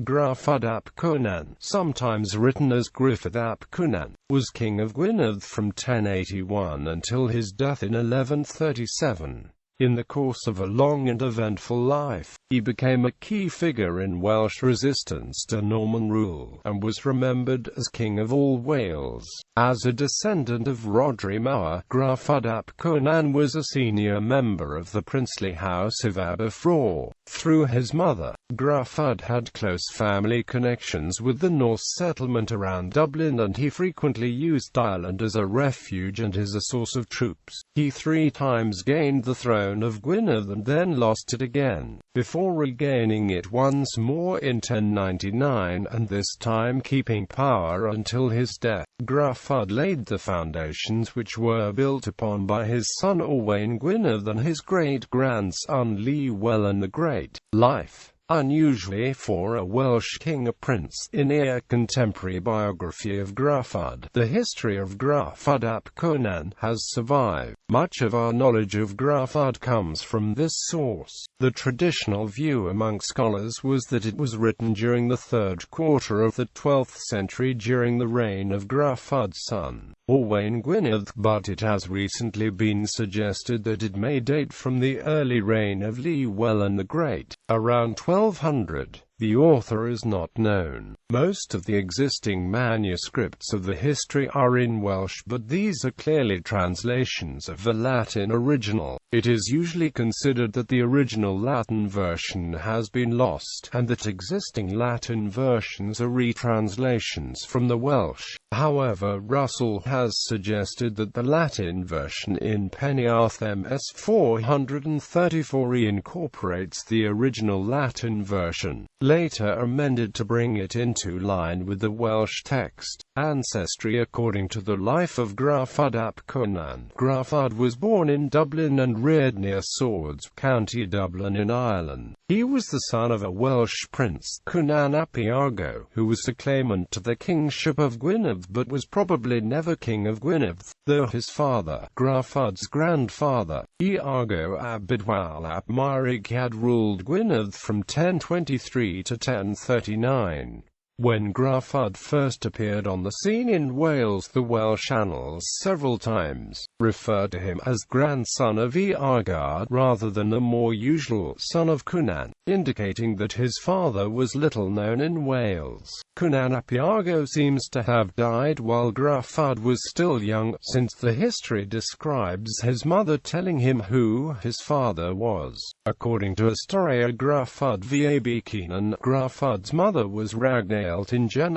Gruffudd ap Cynan, sometimes written as Gruffydd ap Cynan, was king of Gwynedd from 1081 until his death in 1137. In the course of a long and eventful life, he became a key figure in Welsh resistance to Norman rule, and was remembered as King of all Wales. As a descendant of Rhodri Mawr, Gruffudd ap Cynan was a senior member of the princely House of Aberffraw. Through his mother, Gruffydd had close family connections with the Norse settlement around Dublin, and he frequently used Ireland as a refuge and as a source of troops. He 3 times gained the throne of Gwynedd and then lost it again, before regaining it once more in 1099, and this time keeping power until his death. Gruffydd laid the foundations which were built upon by his son Owain Gwynedd and his great-grandson Llywelyn the Great. Life. Unusually for a Welsh king, a prince. In a contemporary biography of Gruffydd, the history of Gruffudd ap Cynan has survived. Much of our knowledge of Gruffydd comes from this source. The traditional view among scholars was that it was written during the 3rd quarter of the 12th century during the reign of Gruffydd's son, Owain Gwynedd, but it has recently been suggested that it may date from the early reign of Llywelyn the Great, around 1200. The author is not known. Most of the existing manuscripts of the history are in Welsh, but these are clearly translations of the Latin original. It is usually considered that the original Latin version has been lost, and that existing Latin versions are retranslations from the Welsh. However, Russell has suggested that the Latin version in Penarth MS 434 incorporates the original Latin version, later amended to bring it into line with the Welsh text. Ancestry. According to the life of Gruffudd ap Cynan, Gruffudd was born in Dublin and reared near Swords, County Dublin in Ireland. He was the son of a Welsh prince, Cynan ap Iargo, who was a claimant to the kingship of Gwynedd but was probably never king of Gwynedd, though his father, Gruffudd's grandfather, Iargo ap Bydwal ap Mawrig, had ruled Gwynedd from 1023 to 1039. When Gruffydd first appeared on the scene in Wales, the Welsh annals several times refer to him as grandson of Iargo rather than the more usual son of Cynan, indicating that his father was little known in Wales. Cynan ap Iargo seems to have died while Gruffydd was still young, since the history describes his mother telling him who his father was. According to Historia Gruffudd vab Cynan, Gruffydd's mother was Ragnhildingen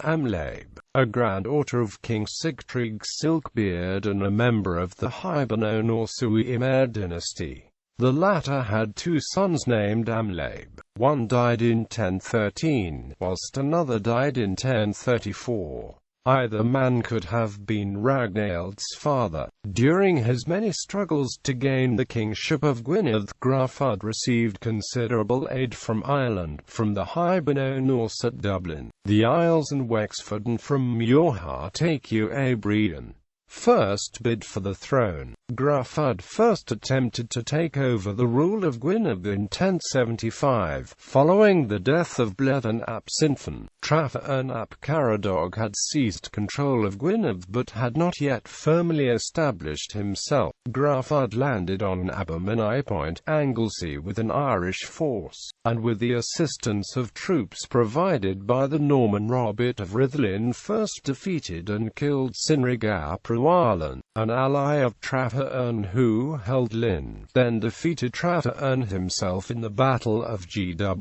Amleb, a granddaughter of King Sigtryg Silkbeard and a member of the Hiberno-Norse dynasty. The latter had 2 sons named Amleb. One died in 1013, whilst another died in 1034. Either man could have been Ragnhild's father. During his many struggles to gain the kingship of Gwynedd, Gruffydd received considerable aid from Ireland, from the Hiberno-Norse at Dublin, the Isles and Wexford, and from Muirheart aq Breedon. First bid for the throne. Gruffydd first attempted to take over the rule of Gwynedd in 1075, following the death of Blethen ap Cynfyn. Traffan ap Caradog had seized control of Gwynedd but had not yet firmly established himself. Gruffydd landed on Abermynny Point, Anglesey, with an Irish force, and with the assistance of troops provided by the Norman Robert of Rhuddlan, first defeated and killed Cynrig ap Rywalen, an ally of Traffan who held Lynn, then defeated Traffan himself in the Battle of Gwynedd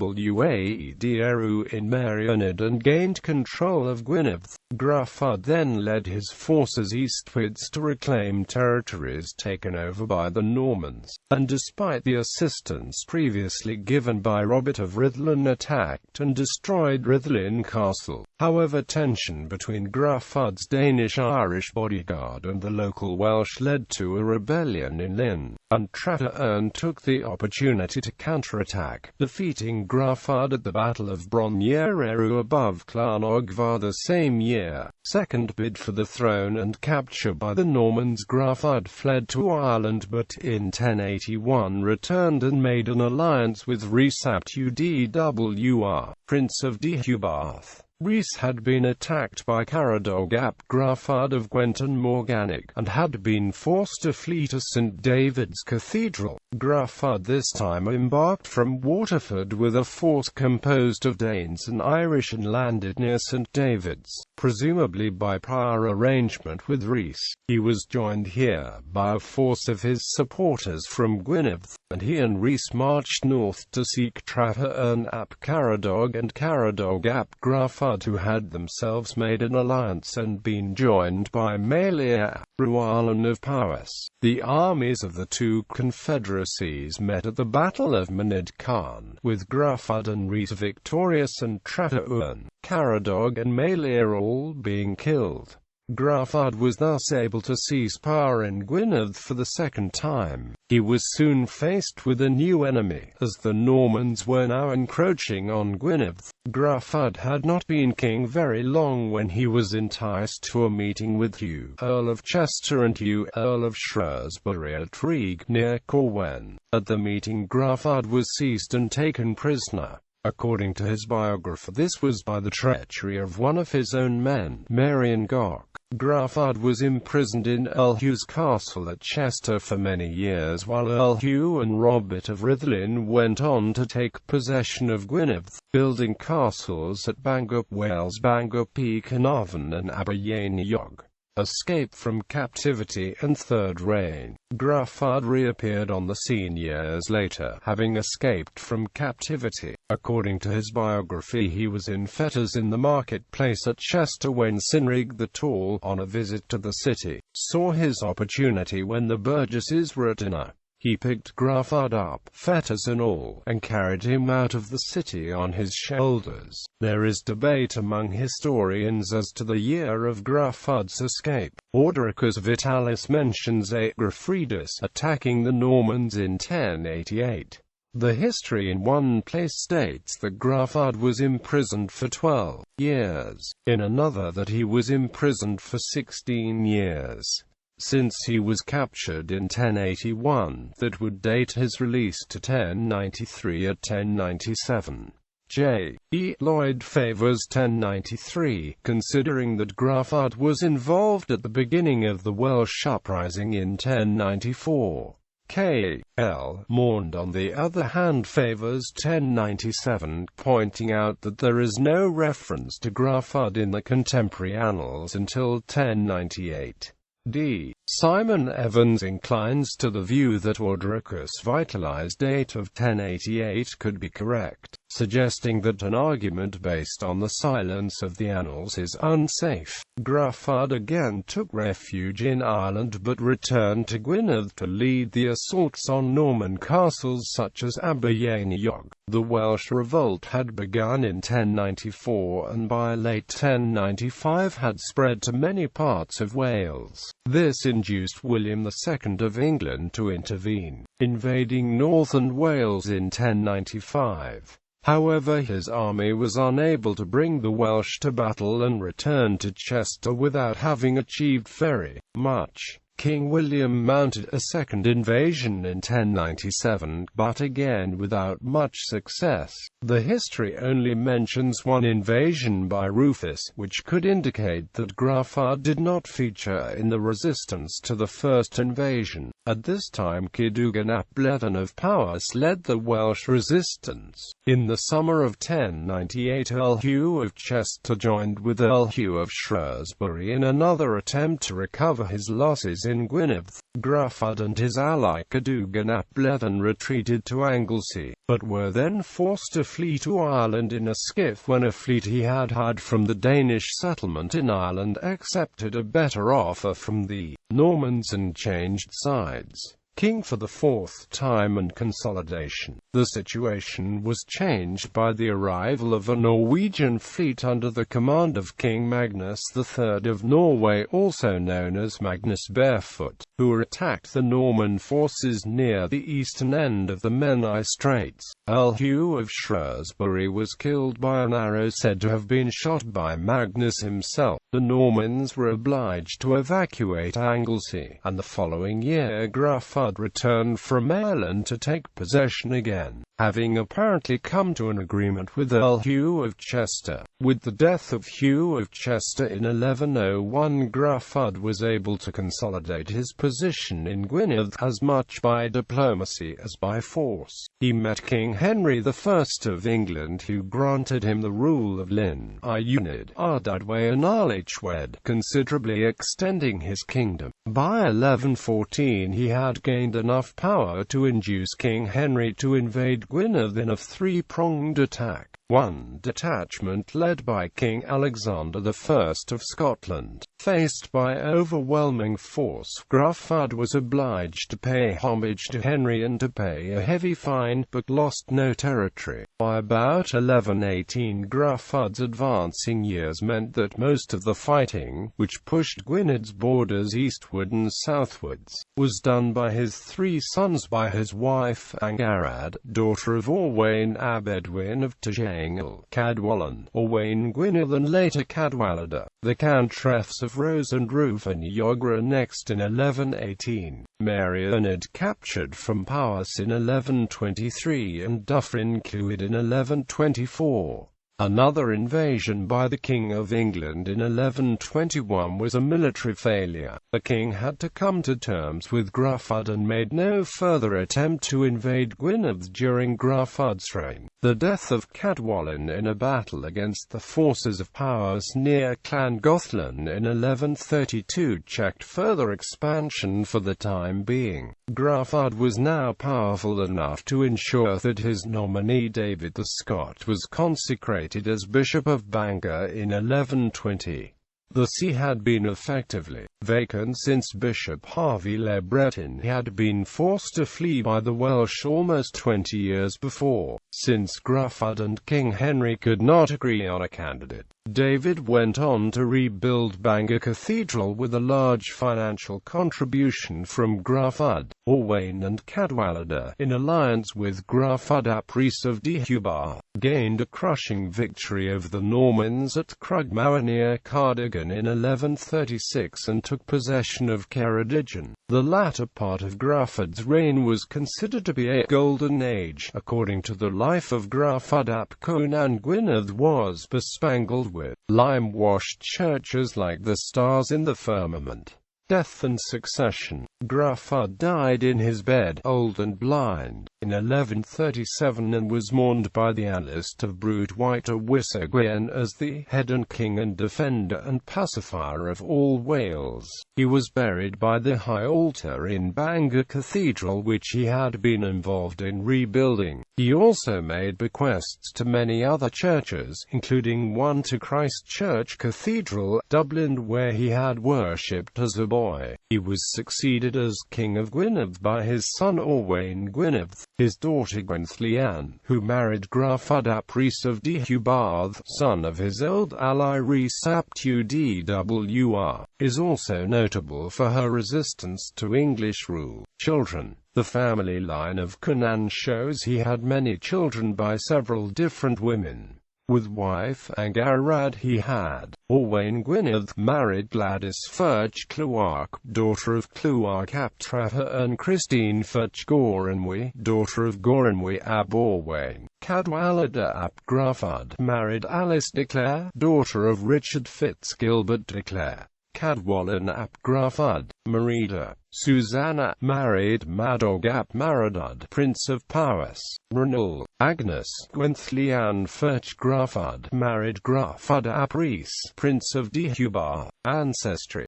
in Merioned and gained control of Gwynedd. Gruffydd then led his forces eastwards to reclaim territories taken over by the Normans, and despite the assistance previously given by Robert of Rhuddlan, attacked and destroyed Rhuddlan Castle. However, tension between Gruffyd's Danish-Irish bodyguard and the local local Welsh led to a rebellion in Lynn, and Prytherch took the opportunity to counterattack, defeating Gruffudd at the Battle of Bron-yr-Erw above Llanogvar the same year. Second bid for the throne and capture by the Normans, Gruffydd fled to Ireland but in 1081 returned and made an alliance with Rhys ap Tewdwr, Prince of Deheubarth. Rhys had been attacked by Caradog ap Gruffudd of Gwent and Morgannwg, and had been forced to flee to St. David's Cathedral. Gruffydd this time embarked from Waterford with a force composed of Danes and Irish and landed near St. David's, presumably by prior arrangement with Rhys. He was joined here by a force of his supporters from Gwynedd, and he and Rhys marched north to seek Prytherch ap Caradog and Caradog ap Gruffydd, who had themselves made an alliance and been joined by Maelor ap Rhiwallon of Powys. The armies of the two confederacies met at the Battle of Myned Carn, with Gruffydd and Rhys victorious and Prytherch, Caradog and Maelor all being killed. Gruffydd was thus able to seize power in Gwynedd for the second time. He was soon faced with a new enemy, as the Normans were now encroaching on Gwynedd. Gruffydd had not been king very long when he was enticed to a meeting with Hugh, Earl of Chester, and Hugh, Earl of Shrewsbury at Rheg, near Corwen. At the meeting, Gruffydd was seized and taken prisoner. According to his biographer, this was by the treachery of one of his own men, Marion Goch. Gruffydd was imprisoned in Earl Hugh's castle at Chester for many years, while Earl Hugh and Robert of Rhuddlan went on to take possession of Gwynedd, building castles at Bangor, Wales, Bangor, Carnarvon and Aberfraw. Escape from captivity and Third Reign. Gruffydd reappeared on the scene years later, having escaped from captivity. According to his biography, he was in fetters in the marketplace at Chester when Cynrig the Tall, on a visit to the city, saw his opportunity when the burgesses were at dinner. He picked Gruffydd up, fetters and all, and carried him out of the city on his shoulders. There is debate among historians as to the year of Gruffydd's escape. Orderichus Vitalis mentions a Gruffridus attacking the Normans in 1088. The history in one place states that Gruffydd was imprisoned for 12 years, in another that he was imprisoned for 16 years. Since he was captured in 1081, that would date his release to 1093 at 1097. J. E. Lloyd favours 1093, considering that Gruffydd was involved at the beginning of the Welsh uprising in 1094. K. L. Maund, on the other hand, favours 1097, pointing out that there is no reference to Gruffydd in the contemporary annals until 1098. D. Simon Evans inclines to the view that Orderichus Vitalis' date of 1088 could be correct, suggesting that an argument based on the silence of the annals is unsafe. Gruffydd again took refuge in Ireland but returned to Gwynedd to lead the assaults on Norman castles such as Aberfraw. The Welsh Revolt had begun in 1094 and by late 1095 had spread to many parts of Wales. This induced William II of England to intervene, invading northern Wales in 1095. However, his army was unable to bring the Welsh to battle and returned to Chester without having achieved very much. King William mounted a second invasion in 1097, but again without much success. The history only mentions one invasion by Rufus, which could indicate that Gruffydd did not feature in the resistance to the first invasion. At this time, Cadogan ap Bleddyn of Powys led the Welsh Resistance. In the summer of 1098, Earl Hugh of Chester joined with Earl Hugh of Shrewsbury in another attempt to recover his losses in Gwynedd. Gruffydd and his ally Cadogan ap Bleddyn retreated to Anglesey, but were then forced to flee to Ireland in a skiff when a fleet he had hired from the Danish settlement in Ireland accepted a better offer from the Normans and changed sides. king for the fourth time and consolidation. The situation was changed by the arrival of a Norwegian fleet under the command of King Magnus III of Norway, also known as Magnus Barefoot, who attacked the Norman forces near the eastern end of the Menai Straits. Earl Hugh of Shrewsbury was killed by an arrow said to have been shot by Magnus himself. The Normans were obliged to evacuate Anglesey, and the following year Gruffydd returned from Ireland to take possession again, having apparently come to an agreement with Earl Hugh of Chester. With the death of Hugh of Chester in 1101, Gruffydd was able to consolidate his position in Gwynedd as much by diplomacy as by force. He met King Henry I of England, who granted him the rule of Lyn, Uned, Ardadwe and Arlechwed, considerably extending his kingdom. By 1114 he had gained enough power to induce King Henry to invade Gwynedd in a three-pronged attack. One detachment led by King Alexander I of Scotland. Faced by overwhelming force, Gruffydd was obliged to pay homage to Henry and to pay a heavy fine, but lost no territory. By about 1118, Gruffydd's advancing years meant that most of the fighting, which pushed Gwynedd's borders eastward and southwards, was done by his three sons, by his wife Angarad, daughter of Orwain ab Edwin of Tejangel, Cadwallon, Orwain Gwynedd and later Cadwallader. The cantrefs of Rose and Roof and Yogra next in 1118. Merianed captured from Powys in 1123 and Dyffryn Clwyd in 1124. Another invasion by the King of England in 1121 was a military failure. The king had to come to terms with Gruffydd and made no further attempt to invade Gwynedd during Gruffydd's reign. The death of Cadwallon in a battle against the forces of Powys near Llangollen in 1132 checked further expansion for the time being. Gruffydd was now powerful enough to ensure that his nominee David the Scot was consecrated as Bishop of Bangor in 1120. The see had been effectively vacant since Bishop Harvey le Breton had been forced to flee by the Welsh almost 20 years before. Since Gruffydd and King Henry could not agree on a candidate, David went on to rebuild Bangor Cathedral with a large financial contribution from Gruffydd. Orwain and Cadwallader, in alliance with Gruffydd ap Rhys of Deheubarth, gained a crushing victory over the Normans at Crugmawr near Cardigan in 1136 and took possession of Ceredigion. The latter part of Gruffydd's reign was considered to be a golden age. According to the life of Gruffydd ap Cynan, Gwynedd was bespangled with lime-washed churches like the stars in the firmament. Death and succession. Gruffydd died in his bed, old and blind, in 1137 and was mourned by the annalist of Brwdwaiter Wisegwen as the head and king and defender and pacifier of all Wales. He was buried by the high altar in Bangor Cathedral, which he had been involved in rebuilding. He also made bequests to many other churches, including one to Christ Church Cathedral, Dublin, where he had worshipped as a boy. He was succeeded as King of Gwynedd by his son Orwain Gwynedd. His daughter Gwenllian, who married Gruffydd ap Rhys of Deheubarth, son of his old ally Rhys ap Twdwr, is also notable for her resistance to English rule. Children. The family line of Cynan shows he had many children by several different women. With wife Angarad he had Orwain Gwynedd married Gladys Fyrch Clwark, daughter of Clwark ap Trevor, and Christine Fyrch Gorenwy, daughter of Gorenwy ab Orwain. Cadwallader ap Gruffydd married Alice de Clare, daughter of Richard Fitzgilbert de Clare. Cadwallon ap Gruffydd, Merida. Susanna married Madog ap Maradud, Prince of Powys. Renal. Agnes Gwenllian Fyrch Gruffydd married Gruffydd ap Rhys, Prince of Deheubarth. Ancestry.